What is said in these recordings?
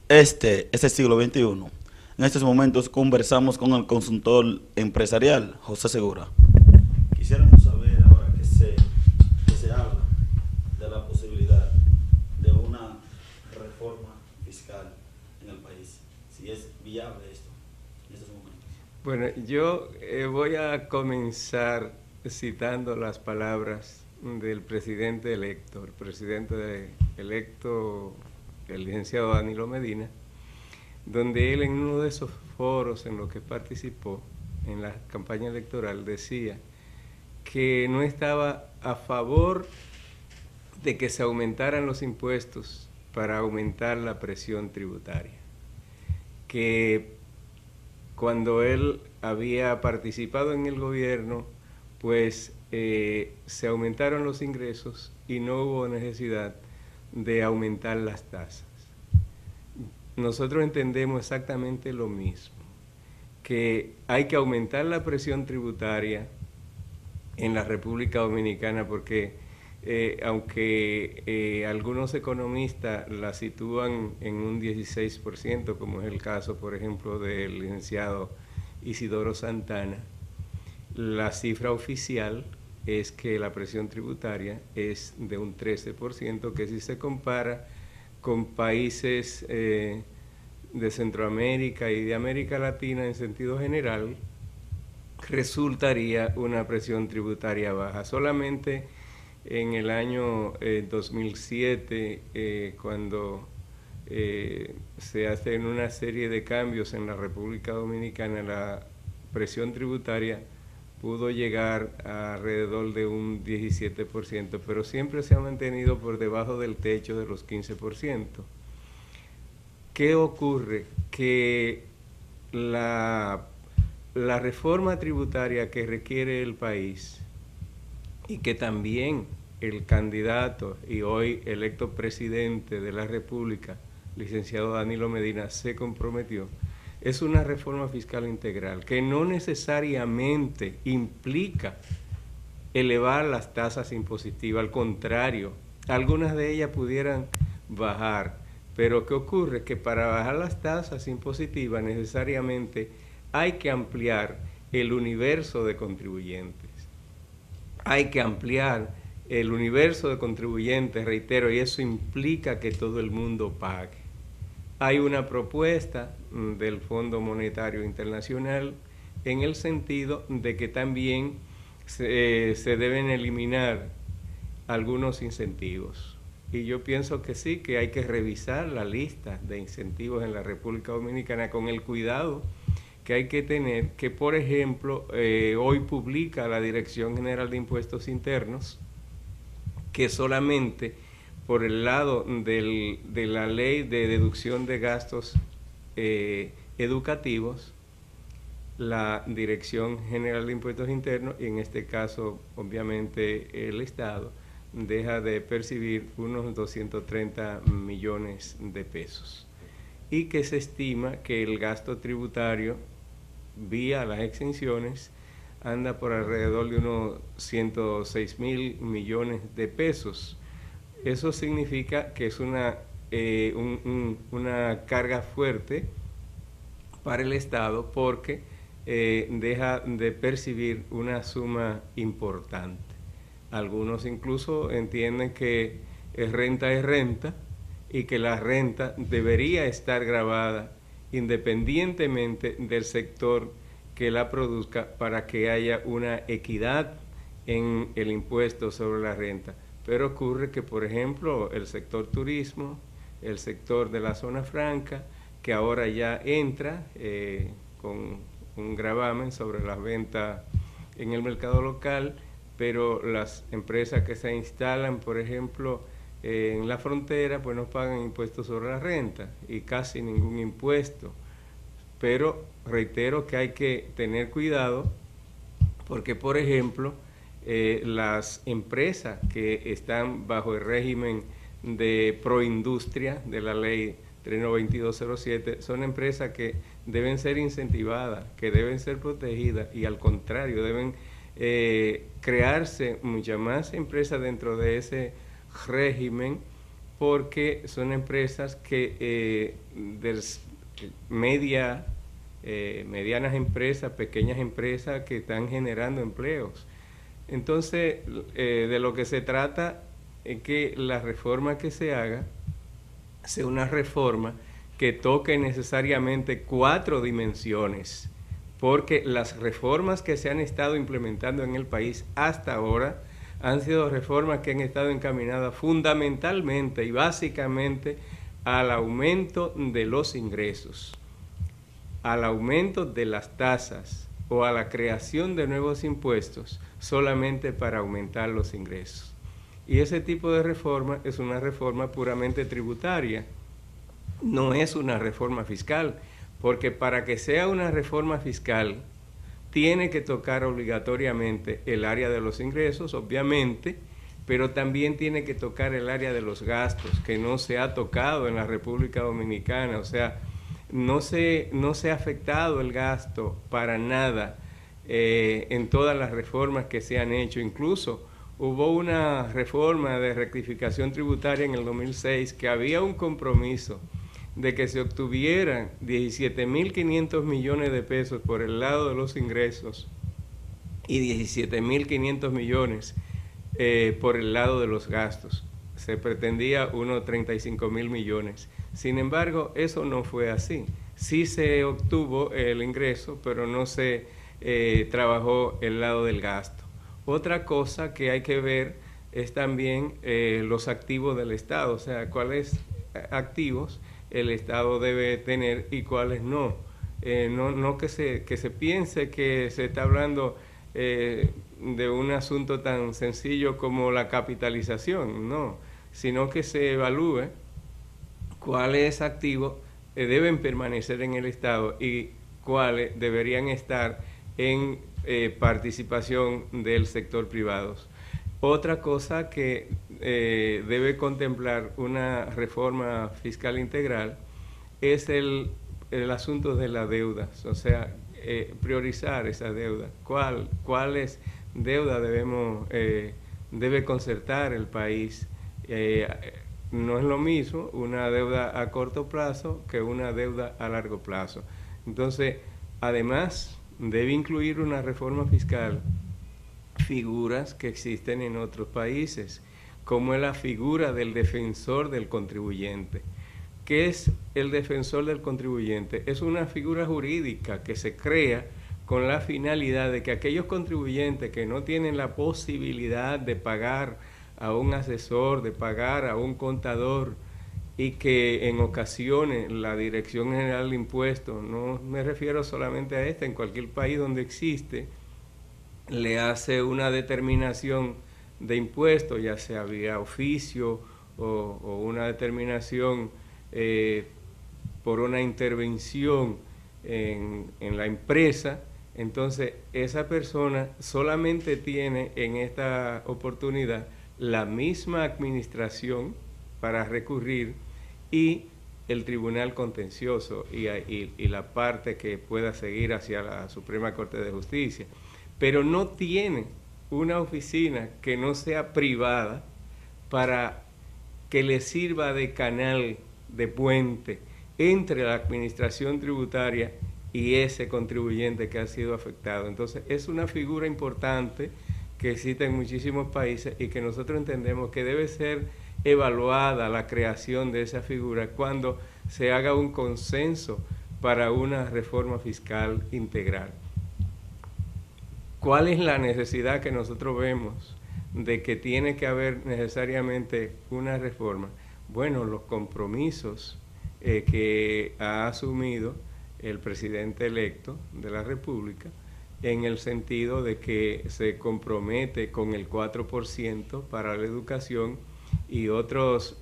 Este es el siglo XXI. En estos momentos conversamos con el consultor empresarial, José Segura. Quisiéramos saber ahora que se habla de la posibilidad de una reforma fiscal en el país, si es viable esto en estos momentos. Bueno, yo voy a comenzar citando las palabras del presidente electo, electo, el licenciado Danilo Medina, donde él en uno de esos foros en los que participó en la campaña electoral decía que no estaba a favor de que se aumentaran los impuestos para aumentar la presión tributaria, que cuando él había participado en el gobierno, pues se aumentaron los ingresos y no hubo necesidad de aumentar las tasas. Nosotros entendemos exactamente lo mismo, que hay que aumentar la presión tributaria en la República Dominicana porque aunque algunos economistas la sitúan en un 16%, como es el caso, por ejemplo, del licenciado Isidoro Santana, la cifra oficial es que la presión tributaria es de un 13%, que si se compara con países de Centroamérica y de América Latina en sentido general, resultaría una presión tributaria baja. Solamente en el año 2007, cuando se hacen una serie de cambios en la República Dominicana, la presión tributaria pudo llegar a alrededor de un 17%, pero siempre se ha mantenido por debajo del techo de los 15%. ¿Qué ocurre? Que la reforma tributaria que requiere el país y que también el candidato y hoy electo presidente de la República, licenciado Danilo Medina, se comprometió, es una reforma fiscal integral que no necesariamente implica elevar las tasas impositivas, al contrario, algunas de ellas pudieran bajar, pero ¿qué ocurre? Que para bajar las tasas impositivas necesariamente hay que ampliar el universo de contribuyentes. Hay que ampliar el universo de contribuyentes, reitero, y eso implica que todo el mundo pague. Hay una propuesta del Fondo Monetario Internacional en el sentido de que también se deben eliminar algunos incentivos. Y yo pienso que sí, que hay que revisar la lista de incentivos en la República Dominicana con el cuidado que hay que tener, que por ejemplo hoy publica la Dirección General de Impuestos Internos que solamente por el lado de la ley de deducción de gastos educativos, la Dirección General de Impuestos Internos, y en este caso obviamente el Estado, deja de percibir unos 230 millones de pesos. Y que se estima que el gasto tributario vía las exenciones anda por alrededor de unos 106.000 millones de pesos. Eso significa que es una carga fuerte para el Estado porque deja de percibir una suma importante. Algunos incluso entienden que es renta y que la renta debería estar gravada independientemente del sector que la produzca para que haya una equidad en el impuesto sobre la renta. Pero ocurre que, por ejemplo, el sector turismo, el sector de la zona franca, que ahora ya entra con un gravamen sobre las ventas en el mercado local, pero las empresas que se instalan, por ejemplo, en la frontera, pues no pagan impuestos sobre la renta y casi ningún impuesto. Pero reitero que hay que tener cuidado porque, por ejemplo, las empresas que están bajo el régimen de proindustria de la ley 39207 son empresas que deben ser incentivadas, que deben ser protegidas y al contrario deben crearse muchas más empresas dentro de ese régimen porque son empresas que medianas empresas, pequeñas empresas que están generando empleos. Entonces, de lo que se trata es que la reforma que se haga sea una reforma que toque necesariamente 4 dimensiones, porque las reformas que se han estado implementando en el país hasta ahora han sido reformas que han estado encaminadas fundamentalmente y básicamente al aumento de los ingresos, al aumento de las tasas o a la creación de nuevos impuestos solamente para aumentar los ingresos. Y ese tipo de reforma es una reforma puramente tributaria, no es una reforma fiscal, porque para que sea una reforma fiscal tiene que tocar obligatoriamente el área de los ingresos, obviamente, pero también tiene que tocar el área de los gastos, que no se ha tocado en la República Dominicana. O sea, no se ha afectado el gasto para nada en todas las reformas que se han hecho. Incluso hubo una reforma de rectificación tributaria en el 2006 que había un compromiso de que se obtuvieran 17.500 millones de pesos por el lado de los ingresos y 17.500 millones por el lado de los gastos. Se pretendía unos 35.000 millones. Sin embargo, eso no fue así. Sí se obtuvo el ingreso, pero no se trabajó el lado del gasto. Otra cosa que hay que ver es también los activos del Estado, o sea, cuáles activos el Estado debe tener y cuáles no. No que se piense que se está hablando de un asunto tan sencillo como la capitalización, no, sino que se evalúe cuáles activos deben permanecer en el Estado y cuáles deberían estar en participación del sector privado. Otra cosa que debe contemplar una reforma fiscal integral es el asunto de las deudas, o sea, priorizar esa deuda. ¿Cuáles deudas debe concertar el país? No es lo mismo una deuda a corto plazo que una deuda a largo plazo. Entonces, además, debe incluir una reforma fiscal figuras que existen en otros países, como es la figura del defensor del contribuyente. ¿Qué es el defensor del contribuyente? Es una figura jurídica que se crea con la finalidad de que aquellos contribuyentes que no tienen la posibilidad de pagar a un asesor, de pagar a un contador, y que en ocasiones la Dirección General de Impuestos, no me refiero solamente a esta, en cualquier país donde existe, le hace una determinación de impuestos, ya sea vía oficio o una determinación por una intervención en la empresa. Entonces esa persona solamente tiene en esta oportunidad la misma administración para recurrir y el tribunal contencioso y la parte que pueda seguir hacia la Suprema Corte de Justicia, pero no tiene una oficina que no sea privada para que le sirva de canal, de puente entre la administración tributaria y ese contribuyente que ha sido afectado. Entonces es una figura importante que existe en muchísimos países y que nosotros entendemos que debe ser evaluada la creación de esa figura cuando se haga un consenso para una reforma fiscal integral. ¿Cuál es la necesidad que nosotros vemos de que tiene que haber necesariamente una reforma? Bueno, los compromisos que ha asumido el presidente electo de la República, en el sentido de que se compromete con el 4% para la educación y otros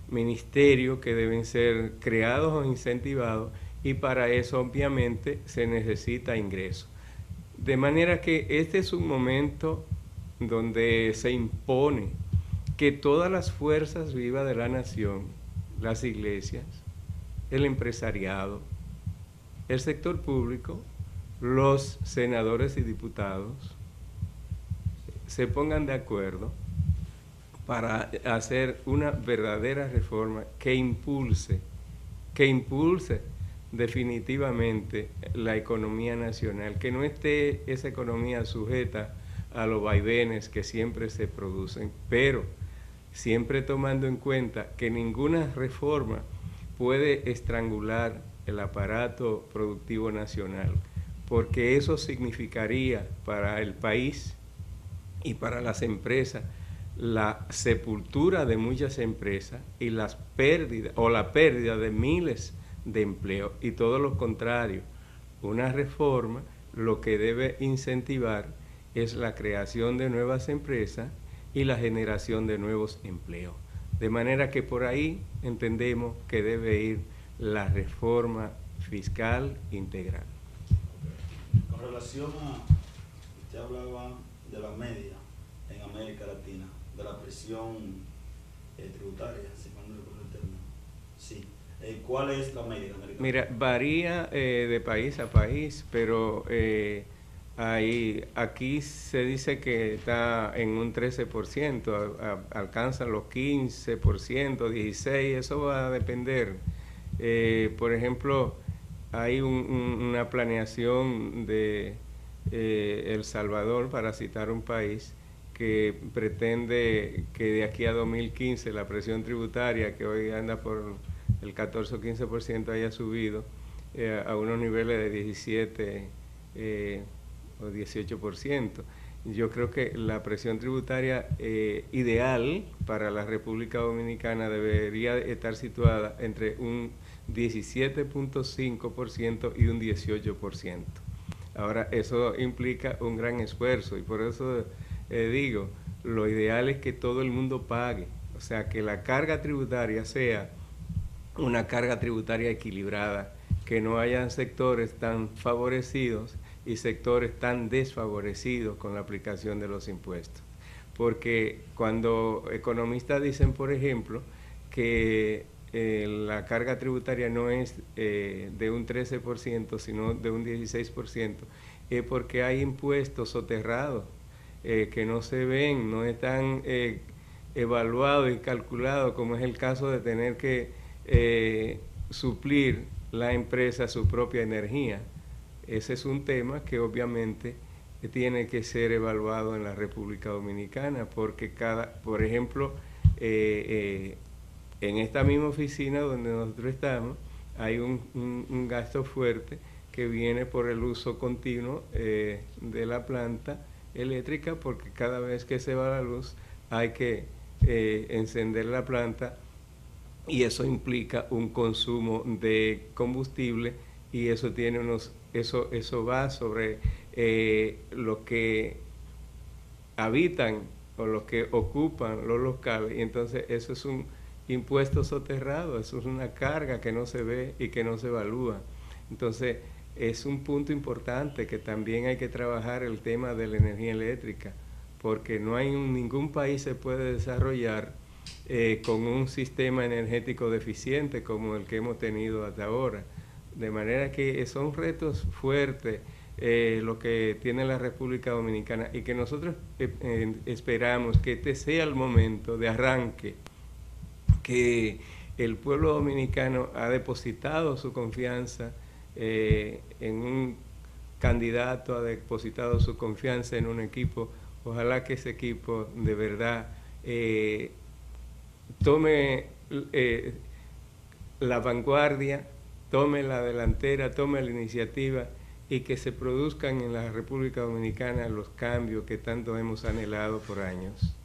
ministerios que deben ser creados o incentivados, y para eso obviamente se necesita ingreso. De manera que este es un momento donde se impone que todas las fuerzas vivas de la nación, las iglesias, el empresariado, el sector público, los senadores y diputados, se pongan de acuerdo para hacer una verdadera reforma que impulse definitivamente la economía nacional, que no esté esa economía sujeta a los vaivenes que siempre se producen, pero siempre tomando en cuenta que ninguna reforma puede estrangular el aparato productivo nacional, porque eso significaría para el país y para las empresas la sepultura de muchas empresas y la pérdida de miles de empleos, y todo lo contrario. Una reforma lo que debe incentivar es la creación de nuevas empresas y la generación de nuevos empleos. De manera que por ahí entendemos que debe ir la reforma fiscal integral. Con relación a, usted hablaba de la media en América Latina, de la presión tributaria, si mal no recuerdo el término. Sí. ¿Cuál es la media en América Latina? Mira, varía de país a país, pero aquí se dice que está en un 13%, alcanzan los 15%, 16%, eso va a depender. Por ejemplo, hay una planeación de El Salvador, para citar un país, que pretende que de aquí a 2015 la presión tributaria, que hoy anda por el 14 o 15%, haya subido a unos niveles de 17 o 18%. Yo creo que la presión tributaria ideal para la República Dominicana debería estar situada entre un 17.5% y un 18%. Ahora, eso implica un gran esfuerzo, y por eso digo, lo ideal es que todo el mundo pague, o sea, que la carga tributaria sea una carga tributaria equilibrada, que no hayan sectores tan favorecidos y sectores tan desfavorecidos con la aplicación de los impuestos. Porque cuando economistas dicen, por ejemplo, que la carga tributaria no es de un 13%, sino de un 16%, es porque hay impuestos soterrados que no se ven, no están evaluados y calculados, como es el caso de tener que suplir la empresa su propia energía. Ese es un tema que obviamente tiene que ser evaluado en la República Dominicana, porque por ejemplo, en esta misma oficina donde nosotros estamos, hay un gasto fuerte que viene por el uso continuo de la planta eléctrica, porque cada vez que se va la luz hay que encender la planta, y eso implica un consumo de combustible, y eso tiene eso va sobre los que habitan o los que ocupan los locales, y entonces eso es un impuesto soterrado, eso es una carga que no se ve y que no se evalúa. Entonces es un punto importante que también hay que trabajar, el tema de la energía eléctrica, porque no hay ningún país se puede desarrollar con un sistema energético deficiente como el que hemos tenido hasta ahora. De manera que son retos fuertes lo que tiene la República Dominicana, y que nosotros esperamos que este sea el momento de arranque, que el pueblo dominicano ha depositado su confianza en un candidato, ha depositado su confianza en un equipo. Ojalá que ese equipo de verdad tome la vanguardia, tome la delantera, tome la iniciativa, y que se produzcan en la República Dominicana los cambios que tanto hemos anhelado por años.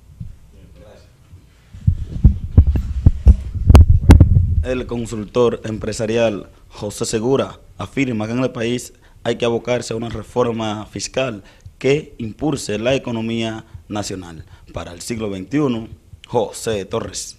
El consultor empresarial José Segura afirma que en el país hay que abocarse a una reforma fiscal que impulse la economía nacional. Para el siglo XXI, José Torres.